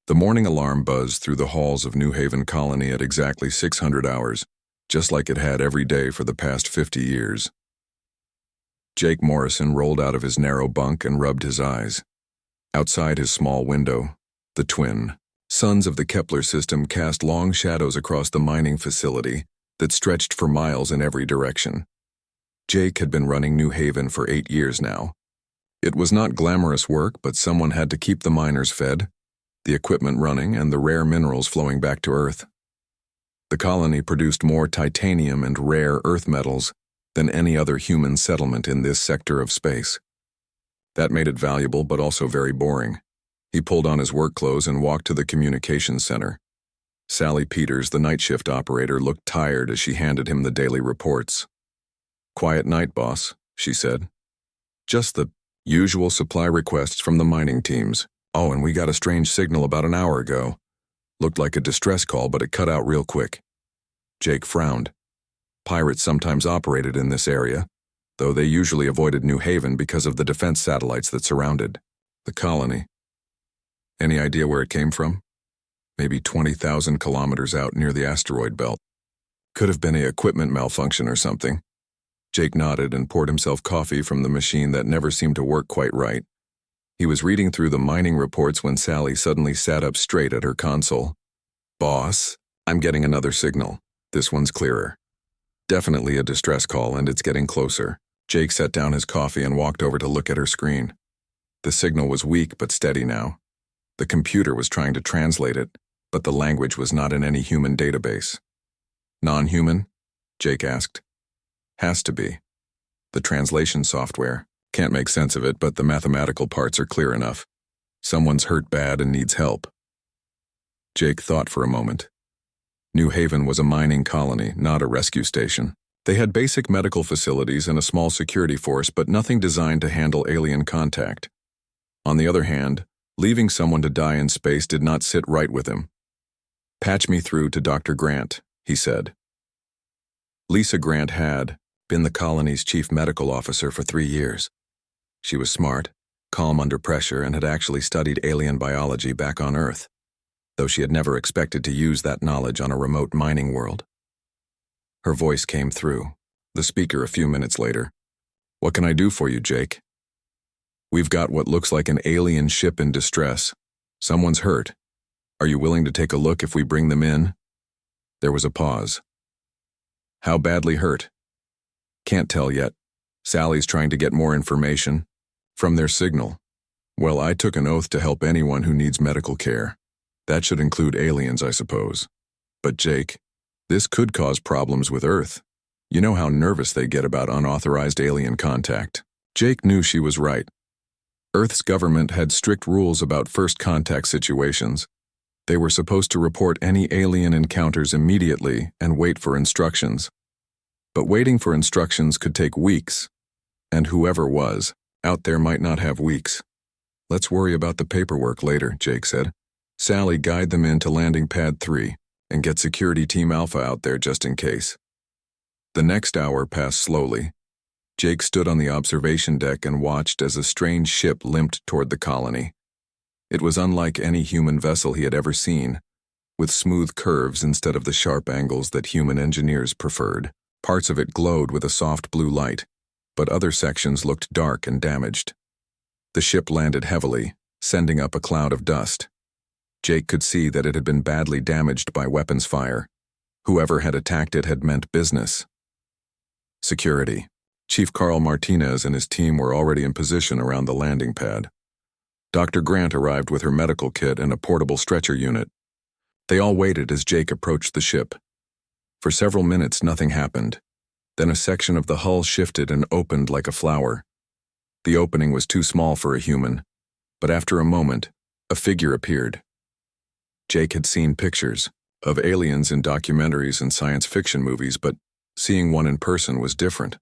The morning alarm buzzed through the halls of New Haven Colony at exactly 600 hours, just like it had every day for the past 50 years. Jake Morrison rolled out of his narrow bunk and rubbed his eyes. Outside his small window, the twin suns of the Kepler system cast long shadows across the mining facility that stretched for miles in every direction. Jake had been running New Haven for 8 years now. It was not glamorous work, but someone had to keep the miners fed, the equipment running, and the rare minerals flowing back to Earth. The colony produced more titanium and rare earth metals than any other human settlement in this sector of space. That made it valuable, but also very boring. He pulled on his work clothes and walked to the communications center. Sally Peters, the night shift operator, looked tired as she handed him the daily reports. "Quiet night, boss," she said. "Just the usual supply requests from the mining teams. Oh, and we got a strange signal about an hour ago. Looked like a distress call, but it cut out real quick." Jake frowned. Pirates sometimes operated in this area, though they usually avoided New Haven because of the defense satellites that surrounded the colony. Any idea where it came from? Maybe 20,000 kilometers out near the asteroid belt. Could have been an equipment malfunction or something. Jake nodded and poured himself coffee from the machine that never seemed to work quite right. He was reading through the mining reports when Sally suddenly sat up straight at her console. "Boss, I'm getting another signal. This one's clearer. Definitely a distress call, and it's getting closer." Jake set down his coffee and walked over to look at her screen. The signal was weak but steady now. The computer was trying to translate it, but the language was not in any human database. "Non-human?" Jake asked. "Has to be. The translation software. Can't make sense of it, but the mathematical parts are clear enough. Someone's hurt bad and needs help." Jake thought for a moment. New Haven was a mining colony, not a rescue station. They had basic medical facilities and a small security force, but nothing designed to handle alien contact. On the other hand, leaving someone to die in space did not sit right with him. "Patch me through to Dr. Grant," he said. Lisa Grant had been the colony's chief medical officer for 3 years. She was smart, calm under pressure, and had actually studied alien biology back on Earth, though she had never expected to use that knowledge on a remote mining world. Her voice came through the speaker a few minutes later. "What can I do for you, Jake?" "We've got what looks like an alien ship in distress. Someone's hurt. Are you willing to take a look if we bring them in?" There was a pause. "How badly hurt?" "Can't tell yet. Sally's trying to get more information from their signal. Well, I took an oath to help anyone who needs medical care. That should include aliens, I suppose. But Jake, this could cause problems with Earth. You know how nervous they get about unauthorized alien contact." Jake knew she was right. Earth's government had strict rules about first contact situations. They were supposed to report any alien encounters immediately and wait for instructions. But waiting for instructions could take weeks, and whoever was out there might not have weeks. "Let's worry about the paperwork later," Jake said. "Sally, guide them into landing pad 3 and get security team Alpha out there just in case." The next hour passed slowly. Jake stood on the observation deck and watched as a strange ship limped toward the colony. It was unlike any human vessel he had ever seen, with smooth curves instead of the sharp angles that human engineers preferred. Parts of it glowed with a soft blue light, but other sections looked dark and damaged. The ship landed heavily, sending up a cloud of dust. Jake could see that it had been badly damaged by weapons fire. Whoever had attacked it had meant business. Security. Chief Carl Martinez and his team were already in position around the landing pad. Dr. Grant arrived with her medical kit and a portable stretcher unit. They all waited as Jake approached the ship. For several minutes, nothing happened. Then a section of the hull shifted and opened like a flower. The opening was too small for a human, but after a moment, a figure appeared. Jake had seen pictures of aliens in documentaries and science fiction movies, but seeing one in person was different.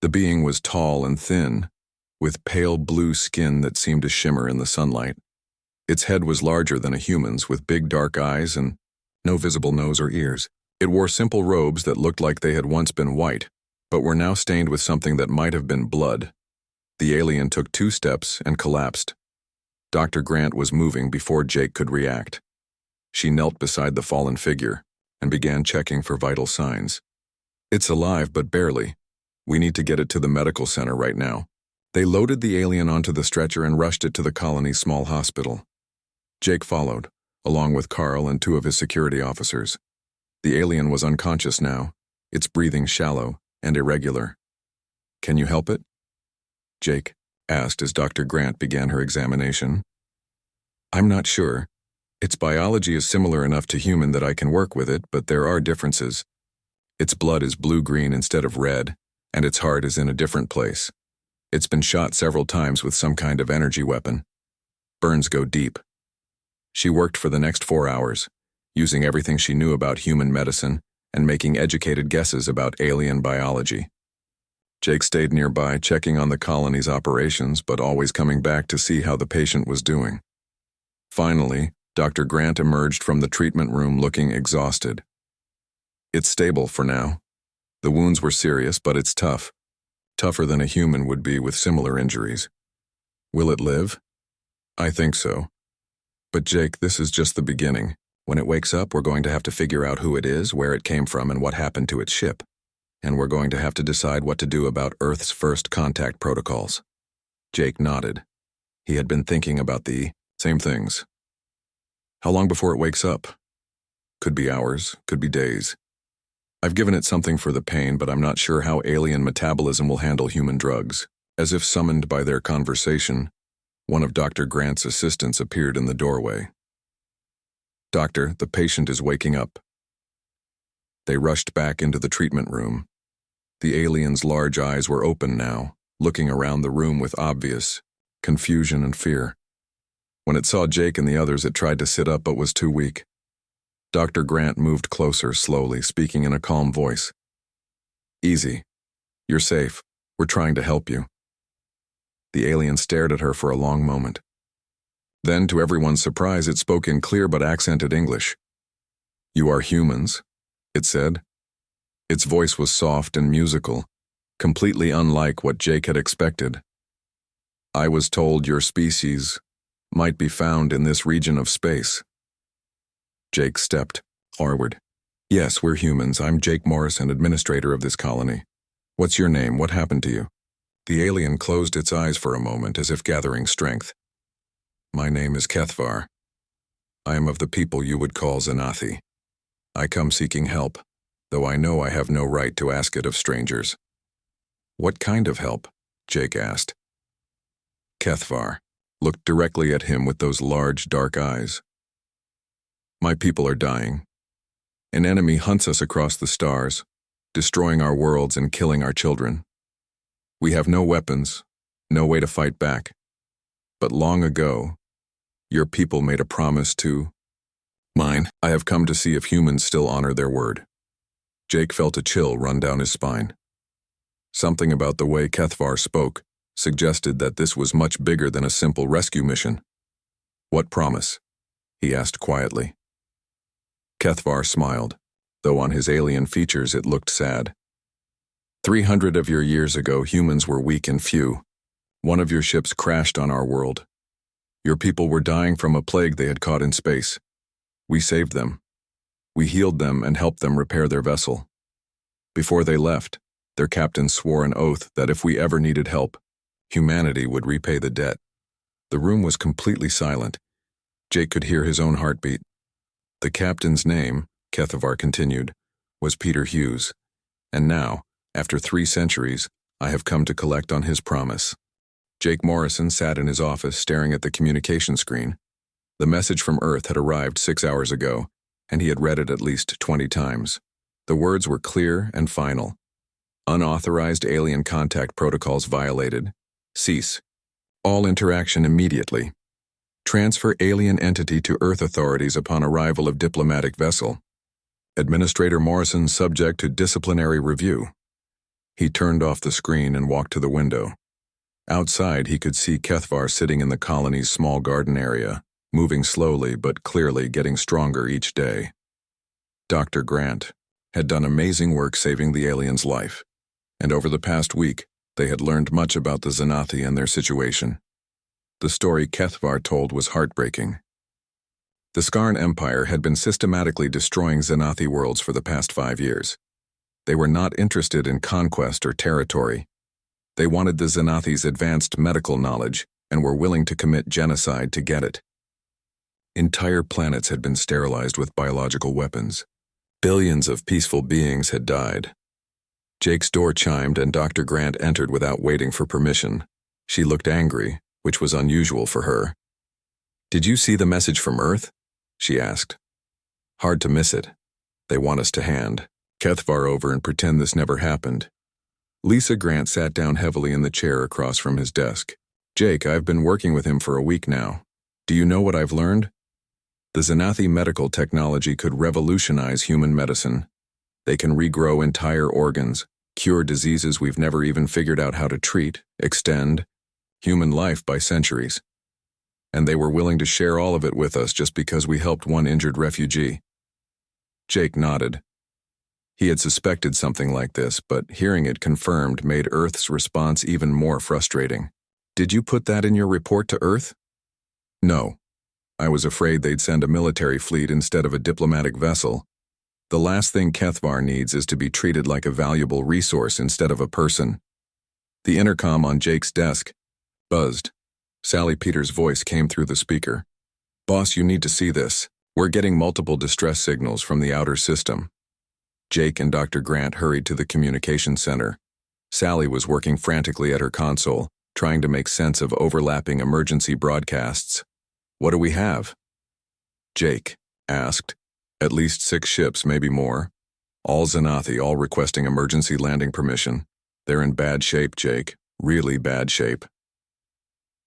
The being was tall and thin, with pale blue skin that seemed to shimmer in the sunlight. Its head was larger than a human's, with big dark eyes and no visible nose or ears. It wore simple robes that looked like they had once been white, but were now stained with something that might have been blood. The alien took 2 steps and collapsed. Dr. Grant was moving before Jake could react. She knelt beside the fallen figure and began checking for vital signs. "It's alive, but barely. We need to get it to the medical center right now." They loaded the alien onto the stretcher and rushed it to the colony's small hospital. Jake followed, along with Carl and two of his security officers. The alien was unconscious now, its breathing shallow and irregular. "Can you help it?" Jake asked as Dr. Grant began her examination. "I'm not sure. Its biology is similar enough to human that I can work with it, but there are differences. Its blood is blue-green instead of red, and its heart is in a different place. It's been shot several times with some kind of energy weapon. Burns go deep." She worked for the next 4 hours, using everything she knew about human medicine and making educated guesses about alien biology. Jake stayed nearby, checking on the colony's operations, but always coming back to see how the patient was doing. Finally, Dr. Grant emerged from the treatment room looking exhausted. "It's stable for now. The wounds were serious, but it's tough. Tougher than a human would be with similar injuries. Will it live?" "I think so. But Jake, this is just the beginning. When it wakes up, we're going to have to figure out who it is, where it came from, and what happened to its ship. And we're going to have to decide what to do about Earth's first contact protocols." Jake nodded. He had been thinking about the same things. "How long before it wakes up?" "Could be hours, could be days. I've given it something for the pain, but I'm not sure how alien metabolism will handle human drugs." As if summoned by their conversation, one of Dr. Grant's assistants appeared in the doorway. "Doctor, the patient is waking up." They rushed back into the treatment room. The alien's large eyes were open now, looking around the room with obvious confusion and fear. When it saw Jake and the others, it tried to sit up but was too weak. Dr. Grant moved closer slowly, speaking in a calm voice. "Easy. You're safe. We're trying to help you." The alien stared at her for a long moment. Then, to everyone's surprise, it spoke in clear but accented English. "You are humans," it said. Its voice was soft and musical, completely unlike what Jake had expected. "I was told your species might be found in this region of space." Jake stepped forward. "Yes, we're humans. I'm Jake Morrison, administrator of this colony. What's your name? What happened to you?" The alien closed its eyes for a moment as if gathering strength. "My name is HFY. I am of the people you would call Xanathi. I come seeking help, though I know I have no right to ask it of strangers." "What kind of help?" Jake asked. HFY looked directly at him with those large, dark eyes. "My people are dying. An enemy hunts us across the stars, destroying our worlds and killing our children. We have no weapons, no way to fight back. But long ago, your people made a promise to mine. I have come to see if humans still honor their word." Jake felt a chill run down his spine. Something about the way HFY spoke suggested that this was much bigger than a simple rescue mission. "What promise?" he asked quietly. HFY smiled, though on his alien features it looked sad. 300 of your years ago, humans were weak and few. One of your ships crashed on our world. Your people were dying from a plague they had caught in space. We saved them. We healed them and helped them repair their vessel. Before they left, their captain swore an oath that if we ever needed help, humanity would repay the debt." The room was completely silent. Jake could hear his own heartbeat. "The captain's name," HFY continued, "was Peter Hughes. And now, after 3 centuries, I have come to collect on his promise." Jake Morrison sat in his office staring at the communication screen. The message from Earth had arrived 6 hours ago, and he had read it at least 20 times. The words were clear and final. "Unauthorized alien contact protocols violated. Cease. All interaction immediately. Transfer alien entity to Earth authorities upon arrival of diplomatic vessel. Administrator Morrison subject to disciplinary review." He turned off the screen and walked to the window. Outside, he could see HFY sitting in the colony's small garden area, moving slowly but clearly, getting stronger each day. Dr. Grant had done amazing work saving the alien's life, and over the past week, they had learned much about the Xanathi and their situation. The story Kethvar told was heartbreaking. The Skarn Empire had been systematically destroying Xanathi worlds for the past 5 years. They were not interested in conquest or territory. They wanted the Xanathi's advanced medical knowledge and were willing to commit genocide to get it. Entire planets had been sterilized with biological weapons. Billions of peaceful beings had died. Jake's door chimed and Dr. Grant entered without waiting for permission. She looked angry, which was unusual for her. "Did you see the message from Earth?" she asked. "Hard to miss it. They want us to hand Kethvar over and pretend this never happened." Lisa Grant sat down heavily in the chair across from his desk. "Jake, I've been working with him for a week now. Do you know what I've learned? The Xanathi medical technology could revolutionize human medicine. They can regrow entire organs, cure diseases we've never even figured out how to treat, extend human life by centuries. And they were willing to share all of it with us just because we helped one injured refugee." Jake nodded. He had suspected something like this, but hearing it confirmed made Earth's response even more frustrating. "Did you put that in your report to Earth?" "No. I was afraid they'd send a military fleet instead of a diplomatic vessel. The last thing Kethvar needs is to be treated like a valuable resource instead of a person." The intercom on Jake's desk buzzed. Sally Peters' voice came through the speaker. "Boss, you need to see this. We're getting multiple distress signals from the outer system." Jake and Dr. Grant hurried to the communications center. Sally was working frantically at her console, trying to make sense of overlapping emergency broadcasts. "What do we have?" Jake asked. "At least 6 ships, maybe more. All Xanathi, all requesting emergency landing permission. They're in bad shape, Jake. Really bad shape."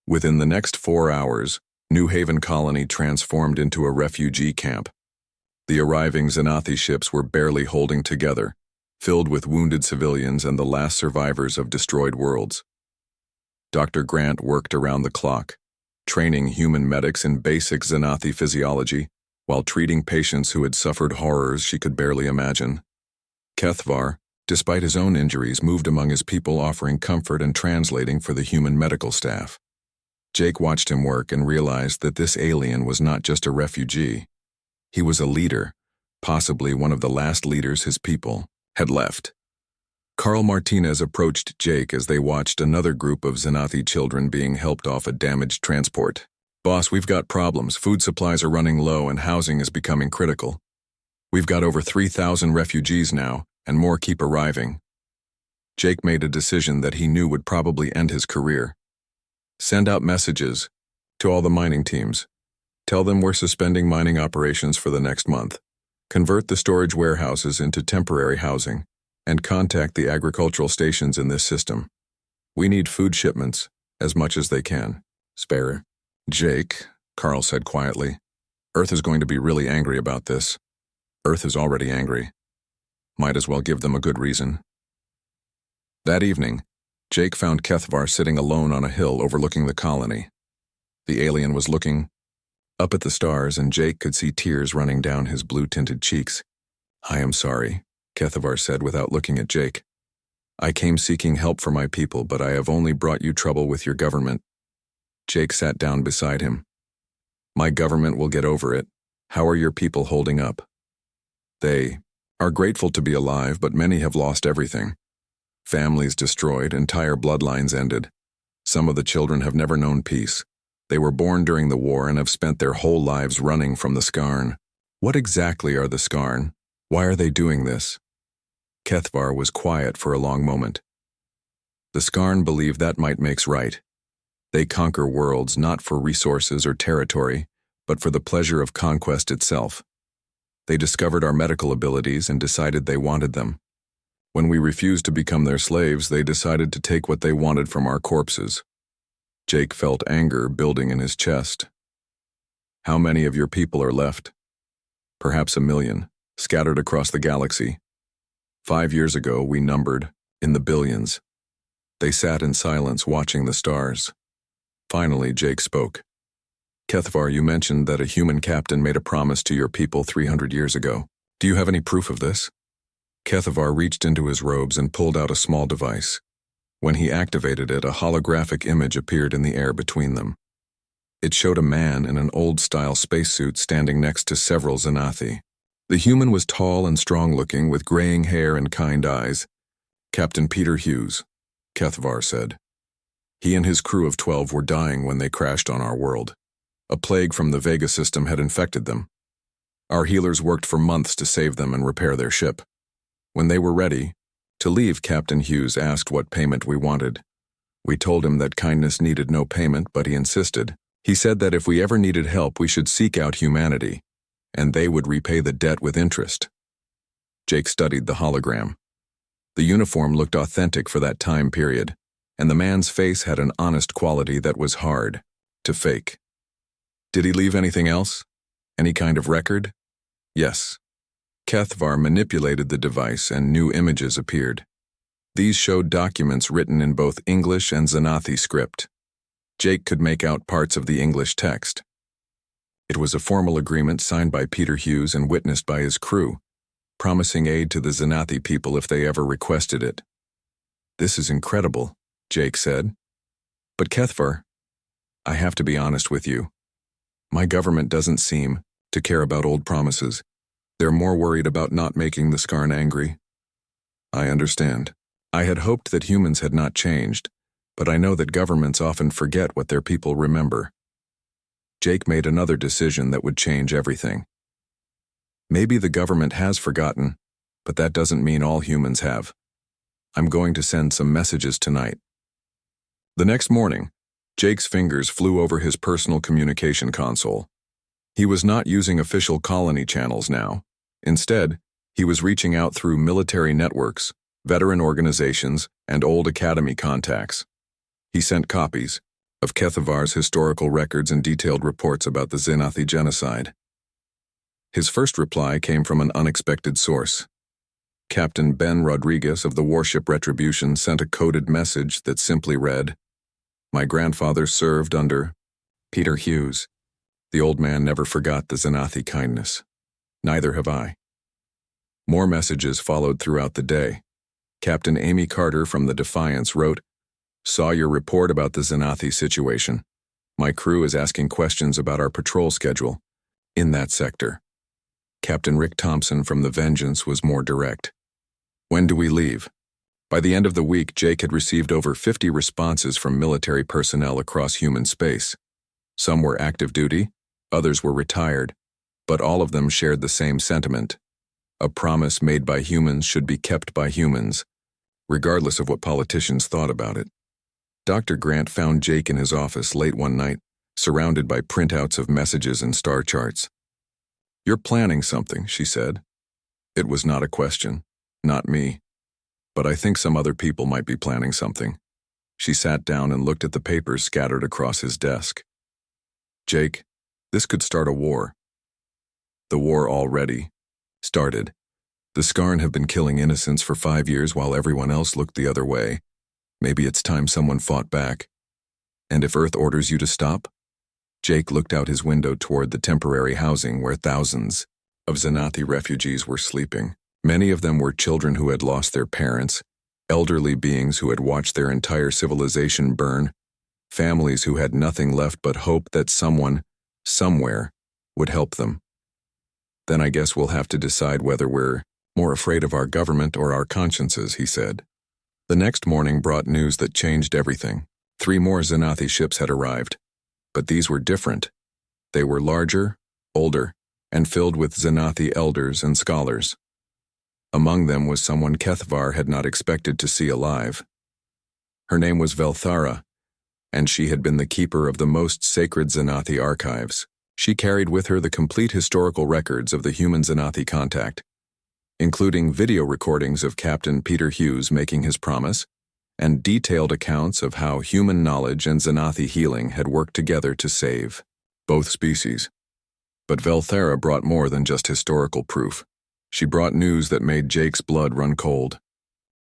Within the next 4 hours, New Haven Colony transformed into a refugee camp. The arriving Xanathi ships were barely holding together, filled with wounded civilians and the last survivors of destroyed worlds. Dr. Grant worked around the clock, training human medics in basic Xanathi physiology while treating patients who had suffered horrors she could barely imagine. Kethvar, despite his own injuries, moved among his people offering comfort and translating for the human medical staff. Jake watched him work and realized that this alien was not just a refugee. He was a leader, possibly one of the last leaders his people had left. Carl Martinez approached Jake as they watched another group of Xanathi children being helped off a damaged transport. "Boss, we've got problems. Food supplies are running low and housing is becoming critical. We've got over 3,000 refugees now, and more keep arriving." Jake made a decision that he knew would probably end his career. "Send out messages to all the mining teams. Tell them we're suspending mining operations for the next month. Convert the storage warehouses into temporary housing, and contact the agricultural stations in this system. We need food shipments, as much as they can. Spare." "Jake," Carl said quietly, "Earth is going to be really angry about this. Earth is already angry. Might as well give them a good reason." That evening, Jake found Kethvar sitting alone on a hill overlooking the colony. The alien was looking up at the stars, and Jake could see tears running down his blue-tinted cheeks. "I am sorry," Kethvar said without looking at Jake. "I came seeking help for my people, but I have only brought you trouble with your government." Jake sat down beside him. "My government will get over it. How are your people holding up?" "They are grateful to be alive, but many have lost everything. Families destroyed, entire bloodlines ended. Some of the children have never known peace. They were born during the war and have spent their whole lives running from the Skarn." "What exactly are the Skarn? Why are they doing this?" Kethvar was quiet for a long moment. "The Skarn believe that might makes right. They conquer worlds not for resources or territory, but for the pleasure of conquest itself. They discovered our medical abilities and decided they wanted them. When we refused to become their slaves, they decided to take what they wanted from our corpses." Jake felt anger building in his chest. "How many of your people are left?" "Perhaps 1 million, scattered across the galaxy. 5 years ago, we numbered in the billions." They sat in silence watching the stars. Finally, Jake spoke. "Kethvar, you mentioned that a human captain made a promise to your people 300 years ago. Do you have any proof of this?" Kethvar reached into his robes and pulled out a small device. When he activated it, a holographic image appeared in the air between them. It showed a man in an old-style spacesuit standing next to several Xanathi. The human was tall and strong-looking, with graying hair and kind eyes. "Captain Peter Hughes," HFY said. "He and his crew of 12 were dying when they crashed on our world. A plague from the Vega system had infected them. Our healers worked for months to save them and repair their ship. When they were ready to leave, Captain Hughes asked what payment we wanted. We told him that kindness needed no payment, but he insisted. He said that if we ever needed help, we should seek out humanity, and they would repay the debt with interest." Jake studied the hologram. The uniform looked authentic for that time period, and the man's face had an honest quality that was hard to fake. "Did he leave anything else? Any kind of record?" "Yes." HFY manipulated the device and new images appeared. These showed documents written in both English and Xanathi script. Jake could make out parts of the English text. It was a formal agreement signed by Peter Hughes and witnessed by his crew, promising aid to the Xanathi people if they ever requested it. "This is incredible," Jake said. "But HFY, I have to be honest with you. My government doesn't seem to care about old promises. They're more worried about not making the Skarn angry." "I understand. I had hoped that humans had not changed, but I know that governments often forget what their people remember." Jake made another decision that would change everything. "Maybe the government has forgotten, but that doesn't mean all humans have. I'm going to send some messages tonight." The next morning, Jake's fingers flew over his personal communication console. He was not using official colony channels now. Instead, he was reaching out through military networks, veteran organizations, and old academy contacts. He sent copies of HFY's historical records and detailed reports about the Xanathi genocide. His first reply came from an unexpected source. Captain Ben Rodriguez of the warship Retribution sent a coded message that simply read, "My grandfather served under Peter Hughes." The old man never forgot the Xanathi kindness. Neither have I. More messages followed throughout the day. Captain Amy Carter from the Defiance wrote, "Saw your report about the Xanathi situation. My crew is asking questions about our patrol schedule in that sector." Captain Rick Thompson from the Vengeance was more direct. "When do we leave?" By the end of the week, Jake had received over 50 responses from military personnel across human space. Some were active duty, others were retired, but all of them shared the same sentiment. A promise made by humans should be kept by humans, regardless of what politicians thought about it. Dr. Grant found Jake in his office late one night, surrounded by printouts of messages and star charts. "You're planning something," she said. It was not a question, not me. "But I think some other people might be planning something." She sat down and looked at the papers scattered across his desk. "Jake, this could start a war." The war already started. The Skarn have been killing innocents for 5 years while everyone else looked the other way. Maybe it's time someone fought back. "And if Earth orders you to stop?" Jake looked out his window toward the temporary housing where thousands of Xanathi refugees were sleeping. Many of them were children who had lost their parents, elderly beings who had watched their entire civilization burn, families who had nothing left but hope that someone, somewhere, would help them. "Then I guess we'll have to decide whether we're more afraid of our government or our consciences," he said. The next morning brought news that changed everything. 3 more Xanathi ships had arrived, but these were different. They were larger, older, and filled with Xanathi elders and scholars. Among them was someone HFY had not expected to see alive. Her name was Velthara, and she had been the keeper of the most sacred Xanathi archives. She carried with her the complete historical records of the human Xanathi contact, including video recordings of Captain Peter Hughes making his promise, and detailed accounts of how human knowledge and Xanathi healing had worked together to save both species. But Velthara brought more than just historical proof. She brought news that made Jake's blood run cold.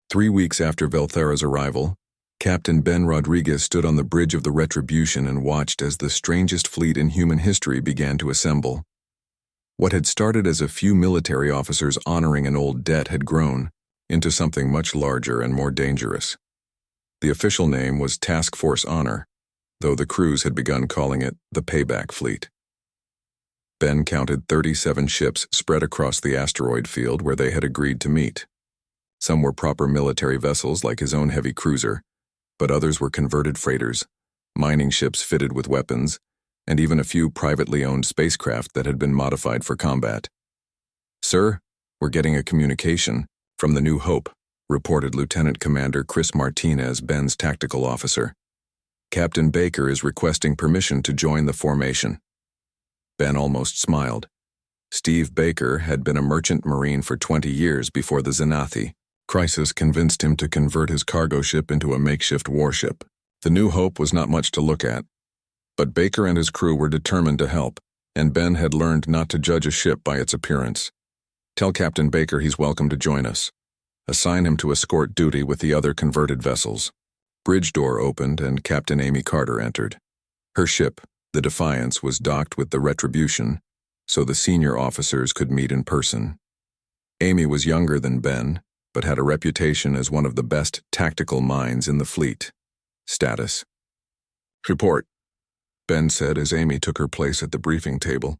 3 weeks after Velthara's arrival, Captain Ben Rodriguez stood on the bridge of the Retribution and watched as the strangest fleet in human history began to assemble. What had started as a few military officers honoring an old debt had grown into something much larger and more dangerous. The official name was Task Force Honor, though the crews had begun calling it the Payback Fleet. Ben counted 37 ships spread across the asteroid field where they had agreed to meet. Some were proper military vessels like his own heavy cruiser, but others were converted freighters, mining ships fitted with weapons, and even a few privately owned spacecraft that had been modified for combat. "Sir, we're getting a communication from the New Hope," reported Lieutenant Commander Chris Martinez, Ben's tactical officer. "Captain Baker is requesting permission to join the formation." Ben almost smiled. Steve Baker had been a merchant marine for 20 years before the Xanathi crisis convinced him to convert his cargo ship into a makeshift warship. The New Hope was not much to look at, but Baker and his crew were determined to help, and Ben had learned not to judge a ship by its appearance. "Tell Captain Baker he's welcome to join us. Assign him to escort duty with the other converted vessels." Bridge door opened and Captain Amy Carter entered. Her ship, the Defiance, was docked with the Retribution, so the senior officers could meet in person. Amy was younger than Ben, but had a reputation as one of the best tactical minds in the fleet. Status. "Report," Ben said as Amy took her place at the briefing table.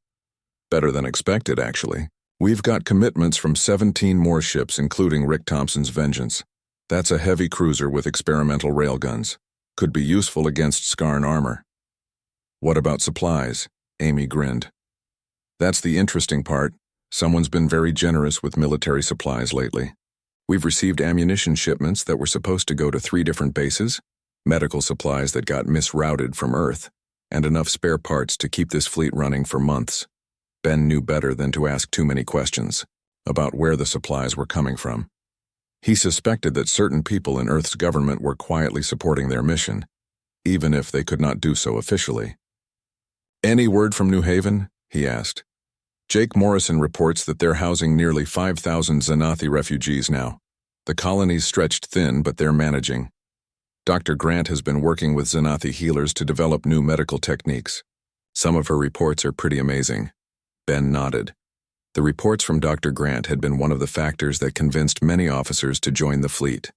"Better than expected, actually. We've got commitments from 17 more ships, including Rick Thompson's Vengeance. That's a heavy cruiser with experimental railguns. Could be useful against Skarn armor." "What about supplies?" Amy grinned. "That's the interesting part. Someone's been very generous with military supplies lately. We've received ammunition shipments that were supposed to go to 3 different bases, medical supplies that got misrouted from Earth, and enough spare parts to keep this fleet running for months." Ben knew better than to ask too many questions about where the supplies were coming from. He suspected that certain people in Earth's government were quietly supporting their mission, even if they could not do so officially. "Any word from New Haven?" he asked. "Jake Morrison reports that they're housing nearly 5,000 Xanathi refugees now. The colony's stretched thin, but they're managing. Dr. Grant has been working with Xanathi healers to develop new medical techniques. Some of her reports are pretty amazing." Ben nodded. The reports from Dr. Grant had been one of the factors that convinced many officers to join the fleet.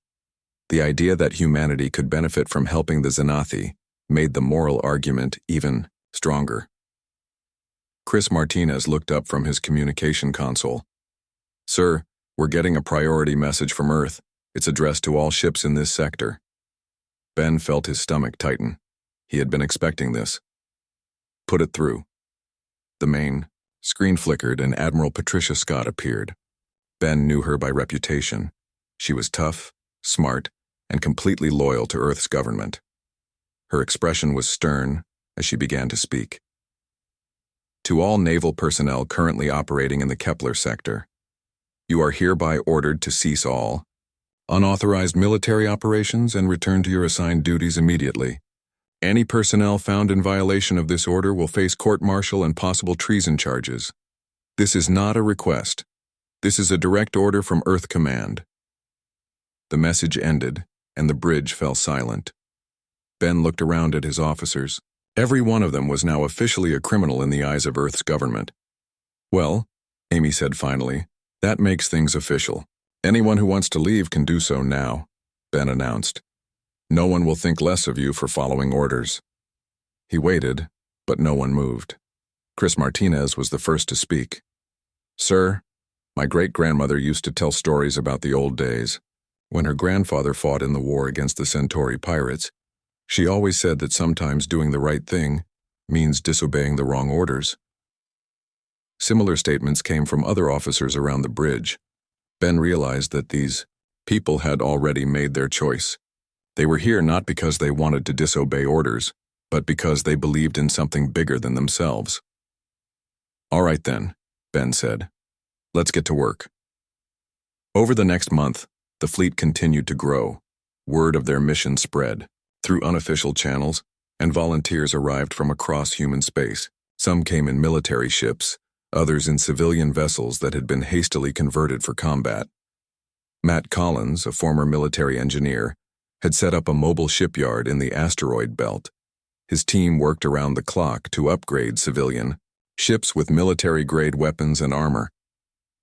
The idea that humanity could benefit from helping the Xanathi made the moral argument even stronger. Chris Martinez looked up from his communication console. "Sir, we're getting a priority message from Earth. It's addressed to all ships in this sector." Ben felt his stomach tighten. He had been expecting this. "Put it through." The main screen flickered and Admiral Patricia Scott appeared. Ben knew her by reputation. She was tough, smart, and completely loyal to Earth's government. Her expression was stern as she began to speak. "To all naval personnel currently operating in the Kepler sector, you are hereby ordered to cease all unauthorized military operations and return to your assigned duties immediately. Any personnel found in violation of this order will face court-martial and possible treason charges. This is not a request. This is a direct order from Earth Command." The message ended, and the bridge fell silent. Ben looked around at his officers. Every one of them was now officially a criminal in the eyes of Earth's government. "Well," Amy said finally, "that makes things official. Anyone who wants to leave can do so now," Ben announced. "No one will think less of you for following orders." He waited, but no one moved. Chris Martinez was the first to speak. "Sir, my great-grandmother used to tell stories about the old days. When her grandfather fought in the war against the Centauri pirates, she always said that sometimes doing the right thing means disobeying the wrong orders." Similar statements came from other officers around the bridge. Ben realized that these people had already made their choice. They were here not because they wanted to disobey orders, but because they believed in something bigger than themselves. "All right then," Ben said. "Let's get to work." Over the next month, the fleet continued to grow. Word of their mission spread through unofficial channels, and volunteers arrived from across human space. Some came in military ships, others in civilian vessels that had been hastily converted for combat. Matt Collins, a former military engineer, had set up a mobile shipyard in the asteroid belt. His team worked around the clock to upgrade civilian ships with military-grade weapons and armor.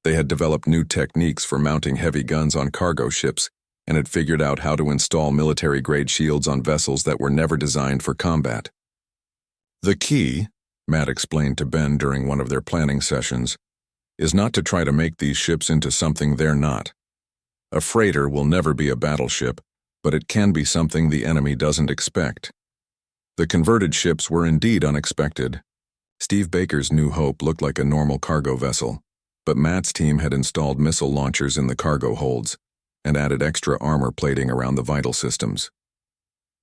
They had developed new techniques for mounting heavy guns on cargo ships and had figured out how to install military-grade shields on vessels that were never designed for combat. The key, Matt explained to Ben during one of their planning sessions, is not to try to make these ships into something they're not. A freighter will never be a battleship, but it can be something the enemy doesn't expect. The converted ships were indeed unexpected. Steve Baker's New Hope looked like a normal cargo vessel, but Matt's team had installed missile launchers in the cargo holds and added extra armor plating around the vital systems.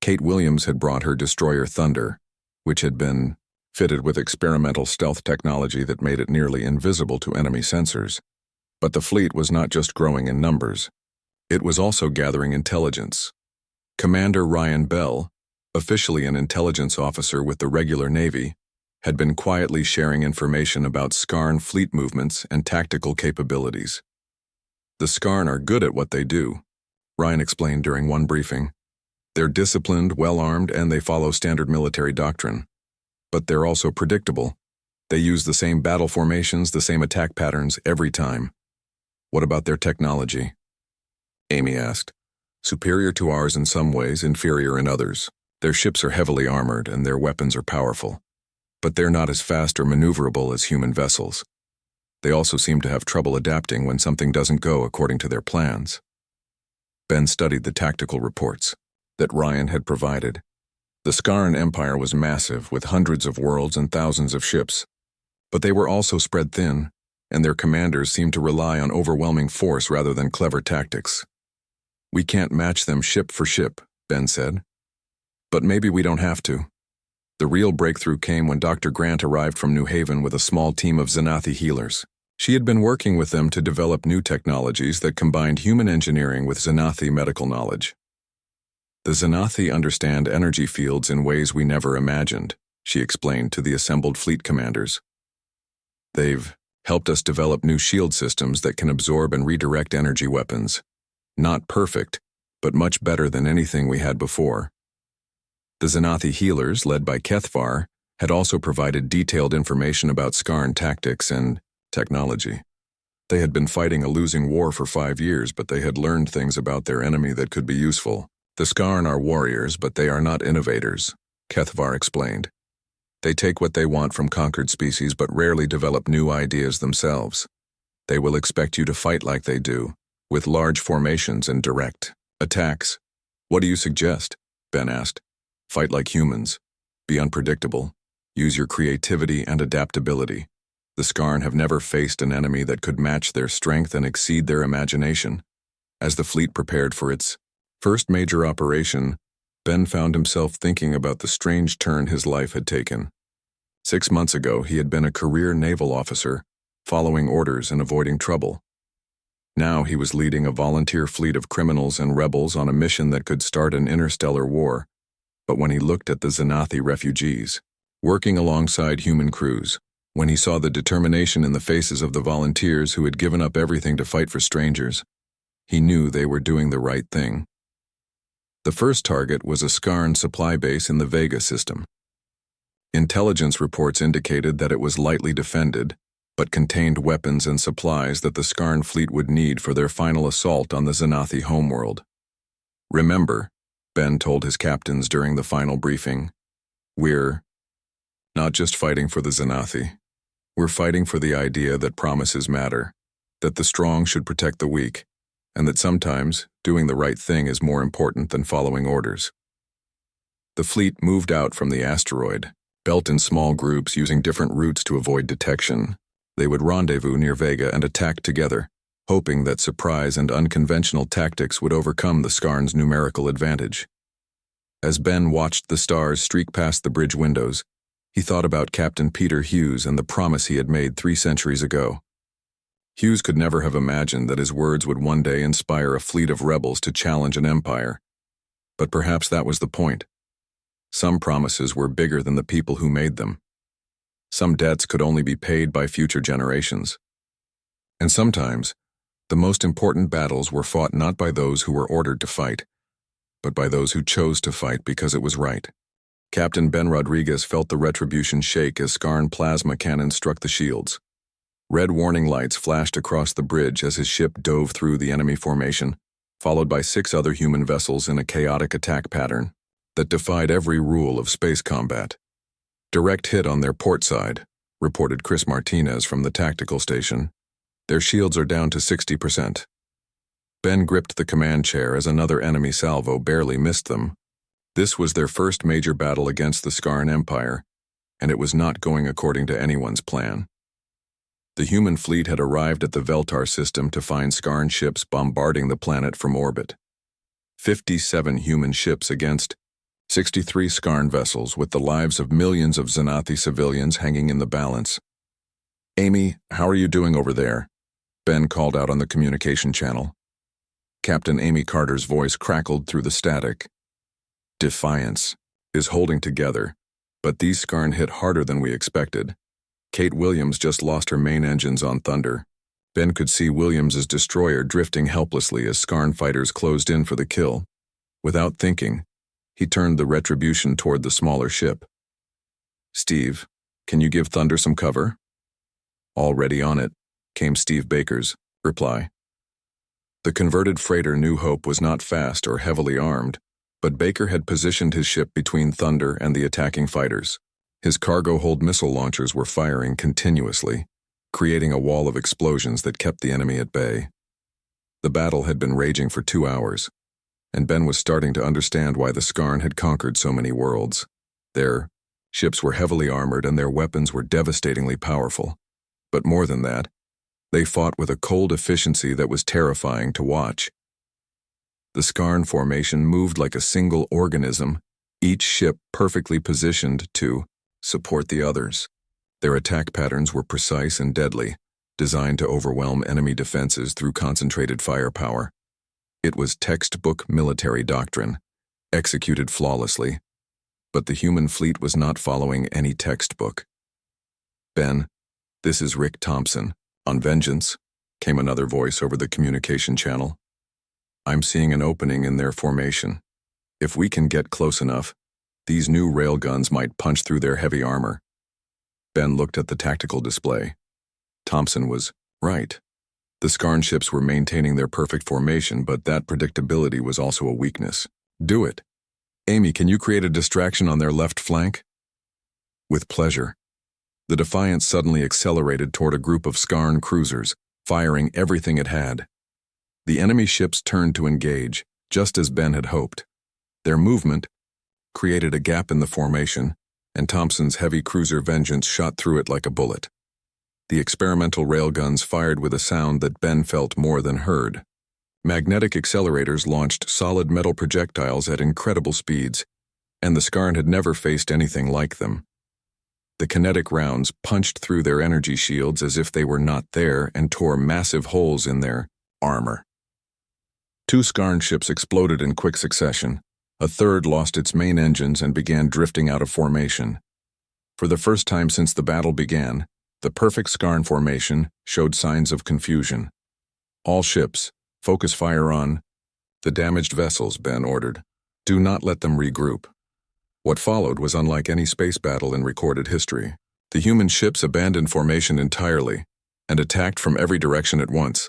Kate Williams had brought her destroyer Thunder, which had been fitted with experimental stealth technology that made it nearly invisible to enemy sensors. But the fleet was not just growing in numbers. It was also gathering intelligence. Commander Ryan Bell, officially an intelligence officer with the regular Navy, had been quietly sharing information about Skarn fleet movements and tactical capabilities. The Skarn are good at what they do, Ryan explained during one briefing. They're disciplined, well-armed, and they follow standard military doctrine. But they're also predictable. They use the same battle formations, the same attack patterns every time. What about their technology? Amy asked. Superior to ours in some ways, inferior in others. Their ships are heavily armored and their weapons are powerful. But they're not as fast or maneuverable as human vessels. They also seem to have trouble adapting when something doesn't go according to their plans. Ben studied the tactical reports that Ryan had provided. The Skarn Empire was massive, with hundreds of worlds and thousands of ships. But they were also spread thin, and their commanders seemed to rely on overwhelming force rather than clever tactics. We can't match them ship for ship, Ben said. But maybe we don't have to. The real breakthrough came when Dr. Grant arrived from New Haven with a small team of Xanathi healers. She had been working with them to develop new technologies that combined human engineering with Xanathi medical knowledge. The Xanathi understand energy fields in ways we never imagined, she explained to the assembled fleet commanders. They've helped us develop new shield systems that can absorb and redirect energy weapons. Not perfect, but much better than anything we had before. The Xanathi healers, led by Kethvar, had also provided detailed information about Skarn tactics and technology. They had been fighting a losing war for 5 years, but they had learned things about their enemy that could be useful. The Skarn are warriors, but they are not innovators, Kethvar explained. They take what they want from conquered species, but rarely develop new ideas themselves. They will expect you to fight like they do, with large formations and direct attacks. What do you suggest? Ben asked. Fight like humans. Be unpredictable. Use your creativity and adaptability. The Skarn have never faced an enemy that could match their strength and exceed their imagination. As the fleet prepared for its first major operation, Ben found himself thinking about the strange turn his life had taken. 6 months ago, he had been a career naval officer, following orders and avoiding trouble. Now he was leading a volunteer fleet of criminals and rebels on a mission that could start an interstellar war. But when he looked at the Xanathi refugees, working alongside human crews, when he saw the determination in the faces of the volunteers who had given up everything to fight for strangers, he knew they were doing the right thing. The first target was a Skarn supply base in the Vega system. Intelligence reports indicated that it was lightly defended, but contained weapons and supplies that the Skarn fleet would need for their final assault on the Xanathi homeworld. Remember, Ben told his captains during the final briefing, we're not just fighting for the Xanathi. We're fighting for the idea that promises matter, that the strong should protect the weak, and that sometimes doing the right thing is more important than following orders. The fleet moved out from the asteroid, built in small groups using different routes to avoid detection. They would rendezvous near Vega and attack together, hoping that surprise and unconventional tactics would overcome the Skarn's numerical advantage. As Ben watched the stars streak past the bridge windows, he thought about Captain Peter Hughes and the promise he had made 3 centuries ago. Hughes could never have imagined that his words would one day inspire a fleet of rebels to challenge an empire. But perhaps that was the point. Some promises were bigger than the people who made them. Some debts could only be paid by future generations. And sometimes, the most important battles were fought not by those who were ordered to fight, but by those who chose to fight because it was right. Captain Ben Rodriguez felt the retribution shake as Skarn plasma cannons struck the shields. Red warning lights flashed across the bridge as his ship dove through the enemy formation, followed by 6 other human vessels in a chaotic attack pattern that defied every rule of space combat. "Direct hit on their port side," reported Chris Martinez from the tactical station. "Their shields are down to 60%. Ben gripped the command chair as another enemy salvo barely missed them. This was their first major battle against the Skarn Empire, and it was not going according to anyone's plan. The human fleet had arrived at the Veltar system to find Skarn ships bombarding the planet from orbit. 57 human ships against 63 Skarn vessels, with the lives of millions of Xanathi civilians hanging in the balance. "Amy, how are you doing over there?" Ben called out on the communication channel. Captain Amy Carter's voice crackled through the static. "Defiance is holding together, but these Skarn hit harder than we expected. Kate Williams just lost her main engines on Thunder." Ben could see Williams's destroyer drifting helplessly as Skarn fighters closed in for the kill. Without thinking, he turned the Retribution toward the smaller ship. "Steve, can you give Thunder some cover?" "Already on it," came Steve Baker's reply. The converted freighter New Hope was not fast or heavily armed, but Baker had positioned his ship between Thunder and the attacking fighters. His cargo hold missile launchers were firing continuously, creating a wall of explosions that kept the enemy at bay. The battle had been raging for 2 hours, and Ben was starting to understand why the Skarn had conquered so many worlds. Their ships were heavily armored and their weapons were devastatingly powerful. But more than that, they fought with a cold efficiency that was terrifying to watch. The Skarn formation moved like a single organism, each ship perfectly positioned to support the others. Their attack patterns were precise and deadly, designed to overwhelm enemy defenses through concentrated firepower. It was textbook military doctrine, executed flawlessly, but the human fleet was not following any textbook. "Ben, this is Rick Thompson. On Vengeance," came another voice over the communication channel. "I'm seeing an opening in their formation. If we can get close enough, these new railguns might punch through their heavy armor." Ben looked at the tactical display. Thompson was right. The Skarn ships were maintaining their perfect formation, but that predictability was also a weakness. "Do it. Amy, can you create a distraction on their left flank?" "With pleasure." The Defiant suddenly accelerated toward a group of Skarn cruisers, firing everything it had. The enemy ships turned to engage, just as Ben had hoped. Their movement created a gap in the formation, and Thompson's heavy cruiser Vengeance shot through it like a bullet. The experimental railguns fired with a sound that Ben felt more than heard. Magnetic accelerators launched solid metal projectiles at incredible speeds, and the Skarn had never faced anything like them. The kinetic rounds punched through their energy shields as if they were not there and tore massive holes in their armor. 2 Skarn ships exploded in quick succession. A third lost its main engines and began drifting out of formation. For the first time since the battle began, the perfect Skarn formation showed signs of confusion. "All ships, focus fire on the damaged vessels," Ben ordered. "Do not let them regroup." What followed was unlike any space battle in recorded history. The human ships abandoned formation entirely and attacked from every direction at once.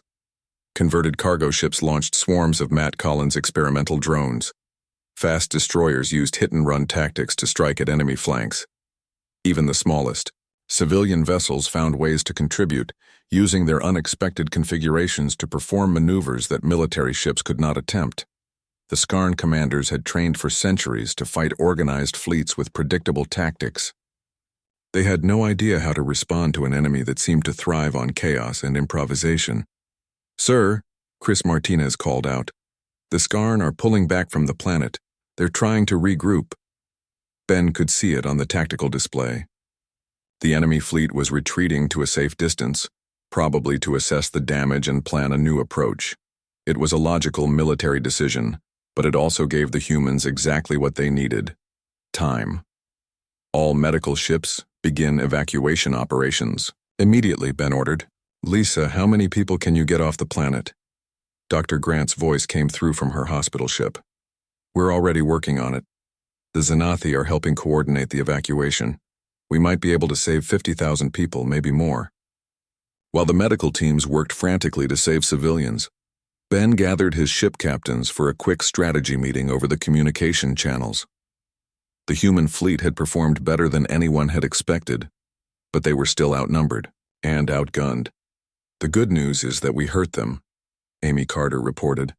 Converted cargo ships launched swarms of Matt Collins' experimental drones. Fast destroyers used hit-and-run tactics to strike at enemy flanks. Even the smallest, civilian vessels found ways to contribute, using their unexpected configurations to perform maneuvers that military ships could not attempt. The Skarn commanders had trained for centuries to fight organized fleets with predictable tactics. They had no idea how to respond to an enemy that seemed to thrive on chaos and improvisation. "Sir," Chris Martinez called out, "the Skarn are pulling back from the planet. They're trying to regroup." Ben could see it on the tactical display. The enemy fleet was retreating to a safe distance, probably to assess the damage and plan a new approach. It was a logical military decision, but it also gave the humans exactly what they needed: time. "All medical ships, begin evacuation operations." "Immediately," Ben ordered. "Lisa, how many people can you get off the planet?" Dr. Grant's voice came through from her hospital ship. "We're already working on it. The Xanathi are helping coordinate the evacuation. We might be able to save 50,000 people, maybe more." While the medical teams worked frantically to save civilians, Ben gathered his ship captains for a quick strategy meeting over the communication channels. The human fleet had performed better than anyone had expected, but they were still outnumbered and outgunned. The good news is that we hurt them, Amy Carter reported.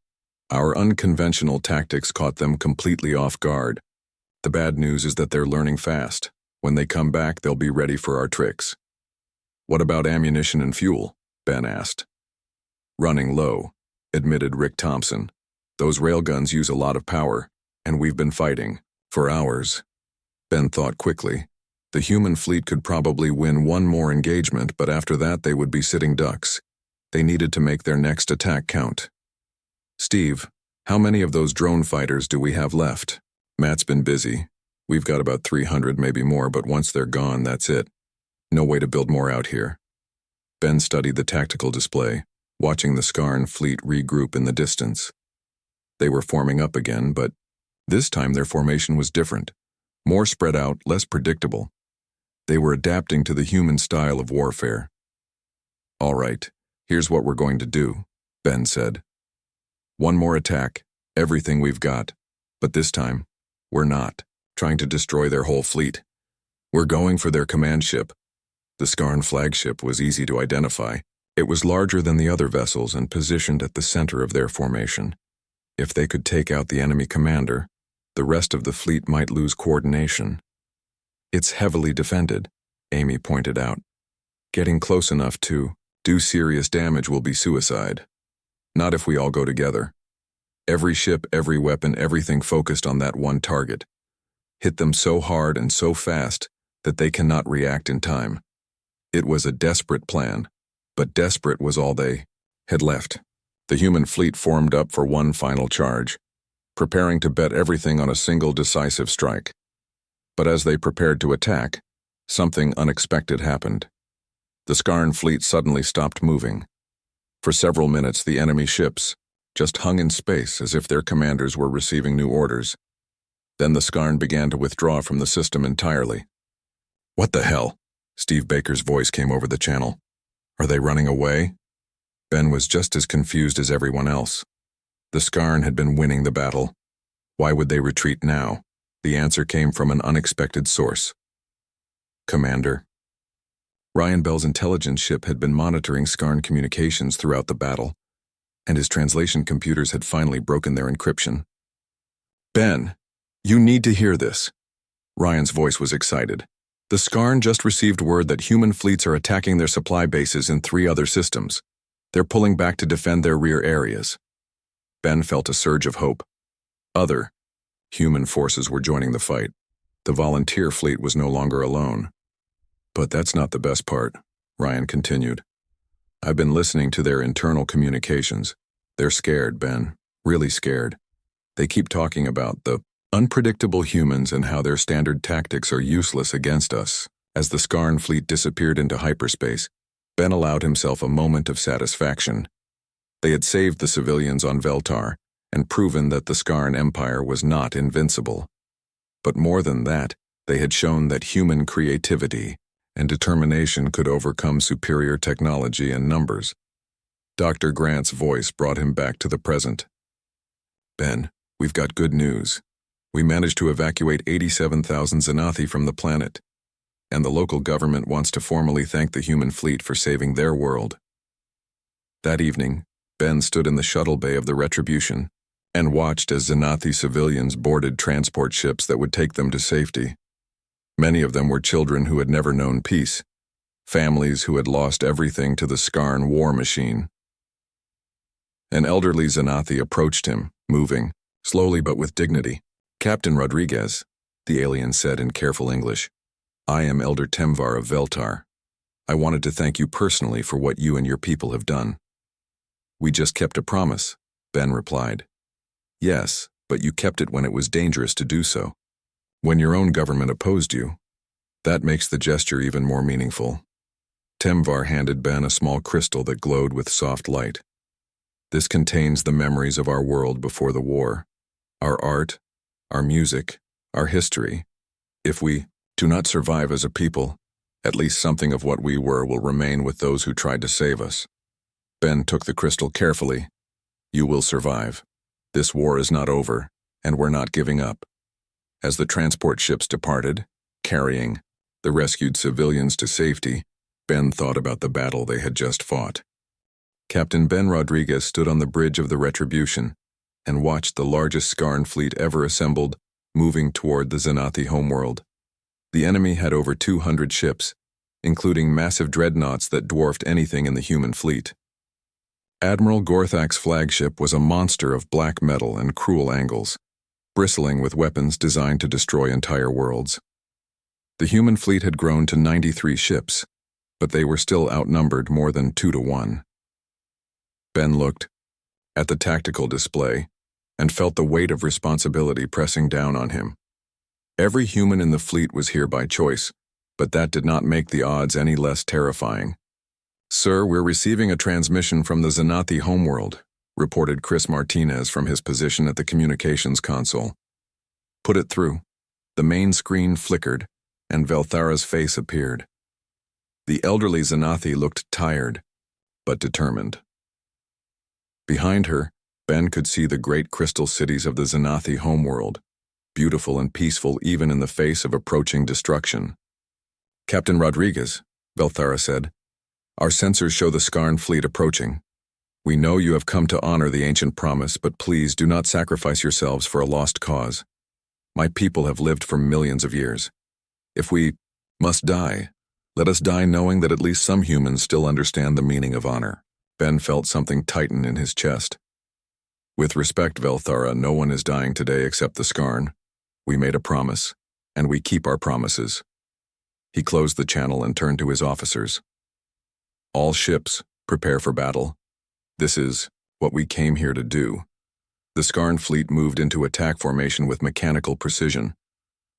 Our unconventional tactics caught them completely off guard. The bad news is that they're learning fast. When they come back, they'll be ready for our tricks. What about ammunition and fuel? Ben asked. Running low, admitted Rick Thompson. Those railguns use a lot of power, and we've been fighting for hours. Ben thought quickly. The human fleet could probably win one more engagement, but after that they would be sitting ducks. They needed to make their next attack count. Steve, how many of those drone fighters do we have left? Matt's been busy. We've got about 300, maybe more, but once they're gone, that's it. No way to build more out here. Ben studied the tactical display, watching the Skarn fleet regroup in the distance. They were forming up again, but this time their formation was different. More spread out, less predictable. They were adapting to the human style of warfare. All right, here's what we're going to do, Ben said. One more attack, everything we've got. But this time, we're not trying to destroy their whole fleet. We're going for their command ship. The Skarn flagship was easy to identify. It was larger than the other vessels and positioned at the center of their formation. If they could take out the enemy commander, the rest of the fleet might lose coordination. It's heavily defended, Amy pointed out. Getting close enough to do serious damage will be suicide. Not if we all go together. Every ship, every weapon, everything focused on that one target. Hit them so hard and so fast that they cannot react in time. It was a desperate plan, but desperate was all they had left. The human fleet formed up for one final charge, preparing to bet everything on a single decisive strike. But as they prepared to attack, something unexpected happened. The Skarn fleet suddenly stopped moving. For several minutes, the enemy ships just hung in space as if their commanders were receiving new orders. Then the Skarn began to withdraw from the system entirely. What the hell? Steve Baker's voice came over the channel. Are they running away? Ben was just as confused as everyone else. The Skarn had been winning the battle. Why would they retreat now? The answer came from an unexpected source. Commander. Ryan Bell's intelligence ship had been monitoring Skarn communications throughout the battle, and his translation computers had finally broken their encryption. Ben, you need to hear this. Ryan's voice was excited. The Skarn just received word that human fleets are attacking their supply bases in 3 other systems. They're pulling back to defend their rear areas. Ben felt a surge of hope. Other human forces were joining the fight. The volunteer fleet was no longer alone. But that's not the best part, Ryan continued. I've been listening to their internal communications. They're scared, Ben, really scared. They keep talking about the unpredictable humans and how their standard tactics are useless against us. As the Skarn fleet disappeared into hyperspace, Ben allowed himself a moment of satisfaction. They had saved the civilians on Veltar and proven that the Skarn Empire was not invincible. But more than that, they had shown that human creativity and determination could overcome superior technology and numbers. Dr. Grant's voice brought him back to the present. Ben, we've got good news. We managed to evacuate 87,000 Xanathi from the planet, and the local government wants to formally thank the human fleet for saving their world. That evening, Ben stood in the shuttle bay of the Retribution and watched as Xanathi civilians boarded transport ships that would take them to safety. Many of them were children who had never known peace, families who had lost everything to the Skarn war machine. An elderly Xanathi approached him, moving, slowly but with dignity. Captain Rodriguez, the alien said in careful English, I am Elder Temvar of Veltar. I wanted to thank you personally for what you and your people have done. We just kept a promise, Ben replied. Yes, but you kept it when it was dangerous to do so. When your own government opposed you. That makes the gesture even more meaningful. Temvar handed Ben a small crystal that glowed with soft light. This contains the memories of our world before the war, our art, our music, our history. If we do not survive as a people, at least something of what we were will remain with those who tried to save us. Ben took the crystal carefully. You will survive. This war is not over, and we're not giving up. As the transport ships departed, carrying the rescued civilians to safety, Ben thought about the battle they had just fought. Captain Ben Rodriguez stood on the bridge of the Retribution and watched the largest Skarn fleet ever assembled, moving toward the Xanathi homeworld. The enemy had over 200 ships, including massive dreadnoughts that dwarfed anything in the human fleet. Admiral Gorthak's flagship was a monster of black metal and cruel angles, bristling with weapons designed to destroy entire worlds. The human fleet had grown to 93 ships, but they were still outnumbered more than 2-1. Ben looked at the tactical display and felt the weight of responsibility pressing down on him. Every human in the fleet was here by choice, but that did not make the odds any less terrifying. "Sir, we're receiving a transmission from the Xanathi homeworld," reported Chris Martinez from his position at the communications console. "Put it through." The main screen flickered, and Velthara's face appeared. The elderly Xanathi looked tired, but determined. Behind her, Ben could see the great crystal cities of the Xanathi homeworld, beautiful and peaceful even in the face of approaching destruction. "Captain Rodriguez," Velthara said, "our sensors show the Skarn fleet approaching. We know you have come to honor the ancient promise, but please do not sacrifice yourselves for a lost cause. My people have lived for millions of years. If we must die, let us die knowing that at least some humans still understand the meaning of honor." Ben felt something tighten in his chest. "With respect, Velthara, no one is dying today except the Skarn. We made a promise, and we keep our promises." He closed the channel and turned to his officers. "All ships, prepare for battle. This is what we came here to do." The Skarn fleet moved into attack formation with mechanical precision.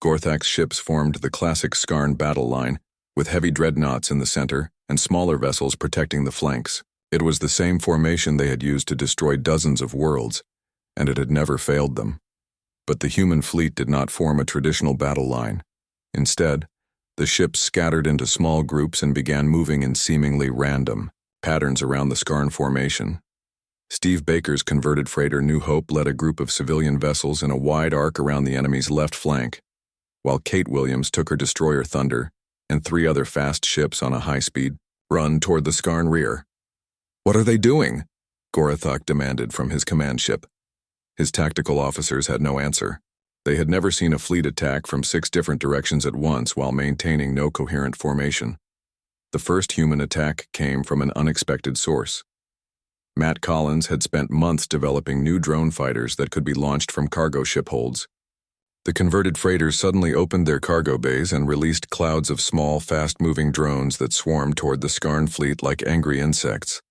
Gorthak's ships formed the classic Skarn battle line, with heavy dreadnoughts in the center and smaller vessels protecting the flanks. It was the same formation they had used to destroy dozens of worlds, and it had never failed them. But the human fleet did not form a traditional battle line. Instead, the ships scattered into small groups and began moving in seemingly random patterns around the Skarn formation. Steve Baker's converted freighter New Hope led a group of civilian vessels in a wide arc around the enemy's left flank, while Kate Williams took her destroyer Thunder and 3 other fast ships on a high-speed run toward the Skarn rear. "What are they doing?" Gorthak demanded from his command ship. His tactical officers had no answer. They had never seen a fleet attack from 6 different directions at once while maintaining no coherent formation. The first human attack came from an unexpected source. Matt Collins had spent months developing new drone fighters that could be launched from cargo ship holds. The converted freighters suddenly opened their cargo bays and released clouds of small, fast-moving drones that swarmed toward the Skarn fleet like angry insects.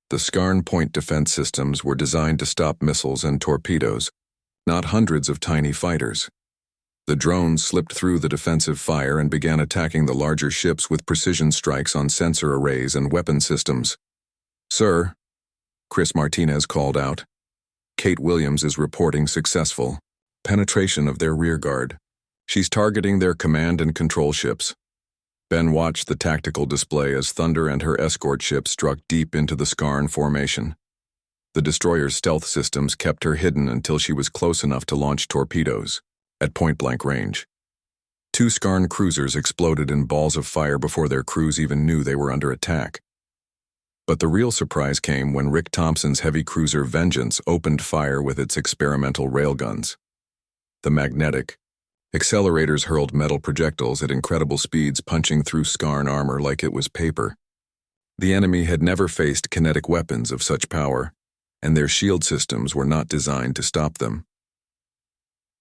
The Skarn point defense systems were designed to stop missiles and torpedoes, not hundreds of tiny fighters. The drones slipped through the defensive fire and began attacking the larger ships with precision strikes on sensor arrays and weapon systems. "Sir," Chris Martinez called out, "Kate Williams is reporting successful penetration of their rearguard. She's targeting their command and control ships." Ben watched the tactical display as Thunder and her escort ship struck deep into the Skarn formation. The destroyer's stealth systems kept her hidden until she was close enough to launch torpedoes, at point-blank range. 2 Skarn cruisers exploded in balls of fire before their crews even knew they were under attack. But the real surprise came when Rick Thompson's heavy cruiser Vengeance opened fire with its experimental railguns. The magnetic accelerators hurled metal projectiles at incredible speeds, punching through Skarn armor like it was paper. The enemy had never faced kinetic weapons of such power, and their shield systems were not designed to stop them.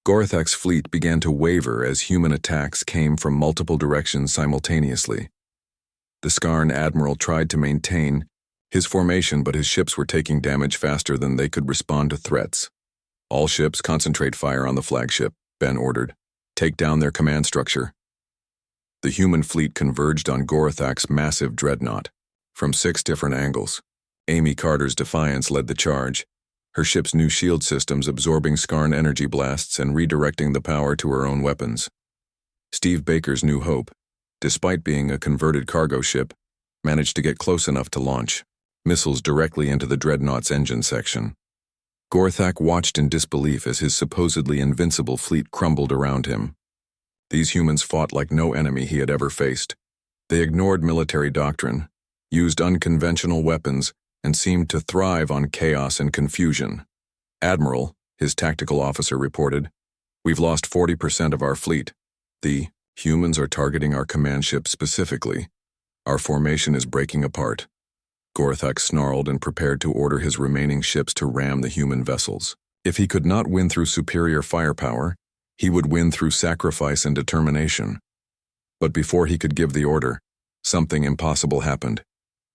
Gorthak's fleet began to waver as human attacks came from multiple directions simultaneously. The Skarn admiral tried to maintain his formation, but his ships were taking damage faster than they could respond to threats. "All ships concentrate fire on the flagship," Ben ordered. "Take down their command structure." The human fleet converged on Gorthak's massive dreadnought from 6 different angles. Amy Carter's Defiance led the charge, her ship's new shield systems absorbing Skarn energy blasts and redirecting the power to her own weapons. Steve Baker's New Hope, despite being a converted cargo ship, managed to get close enough to launch missiles directly into the dreadnought's engine section. Gorthak watched in disbelief as his supposedly invincible fleet crumbled around him. These humans fought like no enemy he had ever faced. They ignored military doctrine, used unconventional weapons, and seemed to thrive on chaos and confusion. "Admiral," his tactical officer reported, "we've lost 40% of our fleet. The humans are targeting our command ship specifically. Our formation is breaking apart." Gorthak snarled and prepared to order his remaining ships to ram the human vessels. If he could not win through superior firepower, he would win through sacrifice and determination. But before he could give the order, something impossible happened.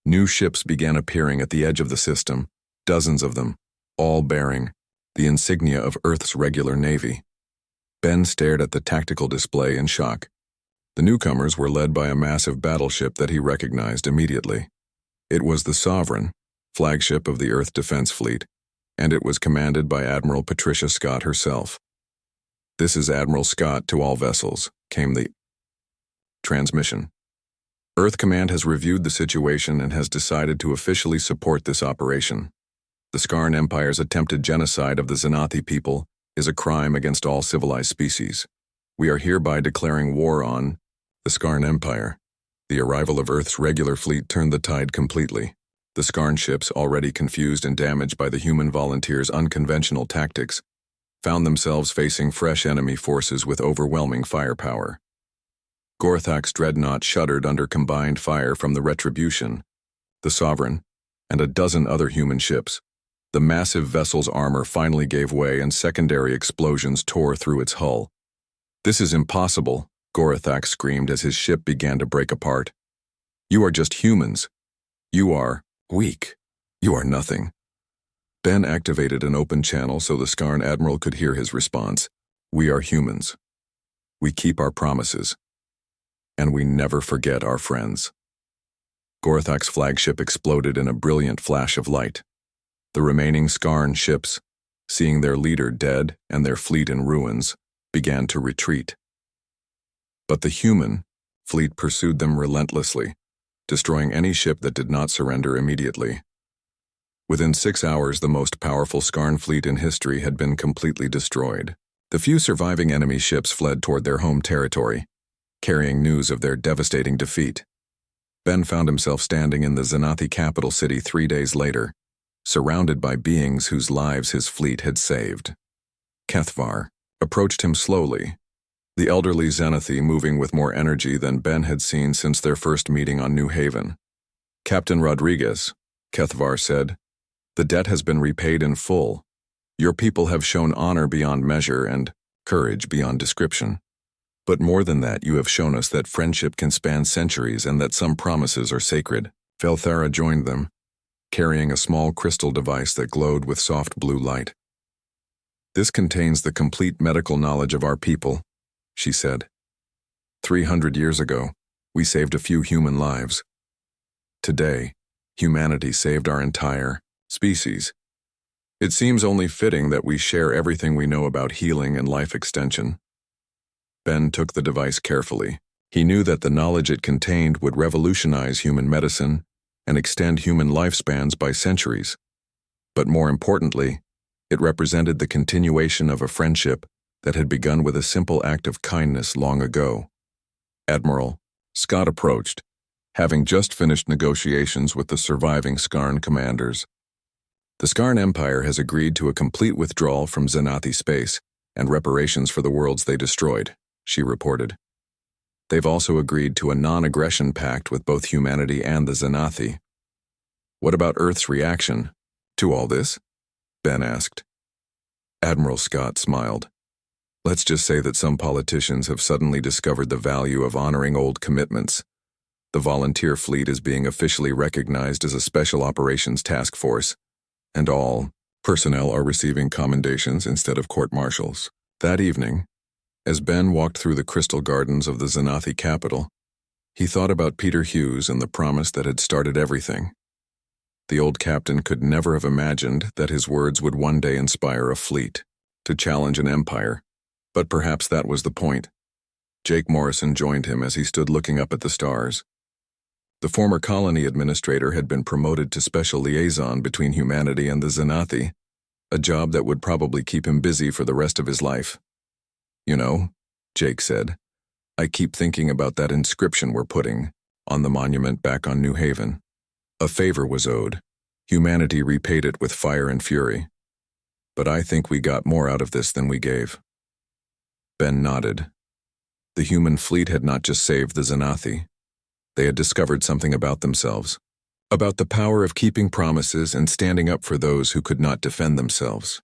New ships began appearing at the edge of the system, dozens of them, all bearing the insignia of Earth's regular navy. Ben stared at the tactical display in shock. The newcomers were led by a massive battleship that he recognized immediately. It was the Sovereign, flagship of the Earth Defense Fleet, and it was commanded by Admiral Patricia Scott herself. "This is Admiral Scott to all vessels," came the transmission. "Earth Command has reviewed the situation and has decided to officially support this operation. The Skarn Empire's attempted genocide of the Xanathi people is a crime against all civilized species. We are hereby declaring war on the Skarn Empire." The arrival of Earth's regular fleet turned the tide completely. The Skarn ships, already confused and damaged by the human volunteers' unconventional tactics, found themselves facing fresh enemy forces with overwhelming firepower. Gorthak's dreadnought shuddered under combined fire from the Retribution, the Sovereign, and a dozen other human ships. The massive vessel's armor finally gave way and secondary explosions tore through its hull. "This is impossible," Gorthak screamed as his ship began to break apart. "You are just humans. You are weak. You are nothing." Ben activated an open channel so the Skarn Admiral could hear his response. "We are humans. We keep our promises. And we never forget our friends." Gorthak's flagship exploded in a brilliant flash of light. The remaining Skarn ships, seeing their leader dead and their fleet in ruins, began to retreat. But the human fleet pursued them relentlessly, destroying any ship that did not surrender immediately. Within 6 hours, the most powerful Skarn fleet in history had been completely destroyed. The few surviving enemy ships fled toward their home territory, carrying news of their devastating defeat. Ben found himself standing in the Xanathi capital city 3 days later, surrounded by beings whose lives his fleet had saved. Kethvar approached him slowly, the elderly Xanathi moving with more energy than Ben had seen since their first meeting on New Haven. "Captain Rodriguez," Kethvar said, "the debt has been repaid in full. Your people have shown honor beyond measure and courage beyond description. But more than that, you have shown us that friendship can span centuries and that some promises are sacred." Felthara joined them, carrying a small crystal device that glowed with soft blue light. "This contains the complete medical knowledge of our people," she said. 300 years ago, we saved a few human lives. Today, humanity saved our entire species. It seems only fitting that we share everything we know about healing and life extension. Ben took the device carefully. He knew that the knowledge it contained would revolutionize human medicine and extend human lifespans by centuries. But more importantly, it represented the continuation of a friendship that had begun with a simple act of kindness long ago. Admiral Scott approached, having just finished negotiations with the surviving Skarn commanders. "The Skarn Empire has agreed to a complete withdrawal from Xanathi space and reparations for the worlds they destroyed," she reported. "They've also agreed to a non-aggression pact with both humanity and the Xanathi." "What about Earth's reaction to all this?" Ben asked. Admiral Scott smiled. "Let's just say that some politicians have suddenly discovered the value of honoring old commitments. The volunteer fleet is being officially recognized as a special operations task force, and all personnel are receiving commendations instead of court-martials." That evening, as Ben walked through the crystal gardens of the Xanathi capital, he thought about Peter Hughes and the promise that had started everything. The old captain could never have imagined that his words would one day inspire a fleet to challenge an empire. But perhaps that was the point. Jake Morrison joined him as he stood looking up at the stars. The former colony administrator had been promoted to special liaison between humanity and the Xanathi, A job that would probably keep him busy for the rest of his life. You know, Jake said, I keep thinking about that inscription we're putting on the monument back on New Haven. A favor was owed. Humanity repaid it with fire and fury. But I think we got more out of this than we gave. Ben nodded. The human fleet had not just saved the Xanathi. They had discovered something about themselves. About the power of keeping promises and standing up for those who could not defend themselves.